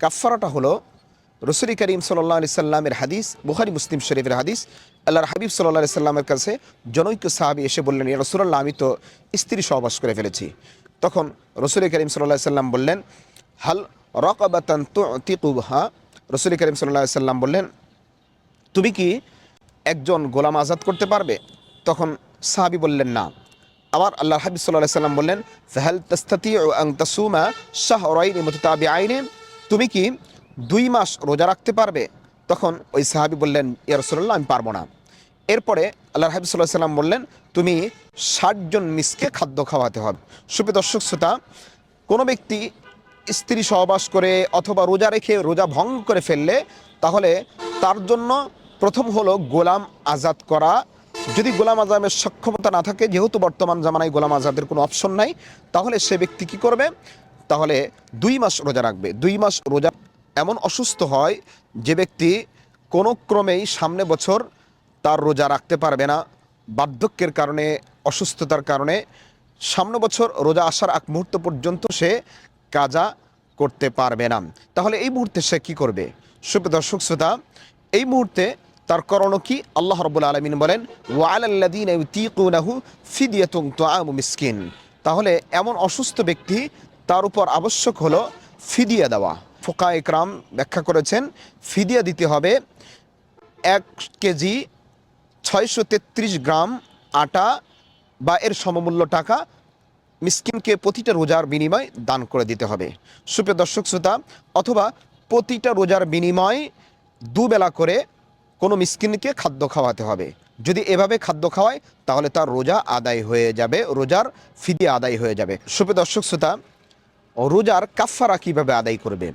কাফফারাটা হলো রাসূল করিম সাল্লাল্লাহু আলাইহি সাল্লামের হাদিস, বুখারী মুসলিম শরীফের হাদিস। আল্লাহর হাবিব সাল্লাল্লাহু আলাইহি সাল্লামের কাছে জনৈক সাহাবী এসে বললেন, ইয়া রাসূলুল্লাহ, আমি তো স্ত্রী সহবাস করে ফেলেছি। তখন রাসূল করিম সাল্লাল্লাহু আলাইহি সাল্লাম বললেন, হাল রাকাবাতান তুতিকুহা। রাসূল করিম সাল্লাল্লাহু আলাইহি সাল্লাম বললেন, তুমি কি একজন গোলাম আজাদ করতে পারবে? তখন সাহাবী বললেন, না। আবার আল্লাহর হাবিব সাল্লাল্লাহু আলাইহি সাল্লাম বললেন, ফাহাল তাস্তাতিউ আন তাসুমা শাহরাইনি মুতাতাবিআইনি, তুমি কি 2 মাস রোজা রাখতে পারবে? তখন ওই সাহাবী বললেন, ইয়া রাসূলুল্লাহ, আমি পারবো না। এরপরে আল্লাহর হাবিব সাল্লাল্লাহু আলাইহি সাল্লাম বললেন, তুমি 60 জন মিসকে খাদ্য খাওয়াতে হবে। সুপ্রিয় দর্শক শ্রোতা, কোনো ব্যক্তি স্ত্রী সহবাস করে অথবা রোজা রেখে রোজা ভঙ্গ করে ফেললে তাহলে তার জন্য প্রথম হলো গোলাম আজাদ করা। যদি গোলাম আজাদের সক্ষমতা না থাকে, যেহেতু বর্তমান জামানায় গোলাম আজাদের কোনো অপশন নাই, তাহলে সে ব্যক্তি কী করবে? তাহলে 2 মাস রোজা রাখবে। 2 মাস রোজা এমন অসুস্থ হয় যে ব্যক্তি কোনো ক্রমেই সামনে বছর তার রোজা রাখতে পারবে না, বার্ধক্যের কারণে, অসুস্থতার কারণে সামনে বছর রোজা আসার আগ মুহূর্ত পর্যন্ত সে কাজা করতে পারবে না। তাহলে এই মুহূর্তে সে কী করবে? সুপ্রিয় দর্শক শ্রোতা, এই মুহূর্তে তার করণীয় কি? আল্লাহ রাব্বুল আলামিন বলেন, ওয়ালাল্লাযীনা ইউতীকুনাহু ফিদিয়াতুন তুআমু মিসকিন। তাহলে এমন অসুস্থ ব্যক্তি, তার উপর আবশ্যক হলো ফিদিয়া দেওয়া। ফুকাহা ইকরাম ব্যাখ্যা করেছেন, ফিদিয়া দিতে হবে 1 কেজি 633 গ্রাম আটা বা এর সমমূল্য টাকা মিসকিনকে প্রতিটা রোজার বিনিময়ে দান করে দিতে হবে। সুপ্রিয় দর্শক শ্রোতা, অথবা প্রতিটা রোজার বিনিময়ে 2 বেলা করে কোনো মিসকিনকে খাদ্য খাওয়াতে হবে। যদি এভাবে খাদ্য খাওয়ায় তাহলে তার রোজা আদায় হয়ে যাবে, রোজার ফিদিয়া আদায় হয়ে যাবে। সুপ্রিয় দর্শক শ্রোতা, রোজার কাফফারা কীভাবে আদায় করবে?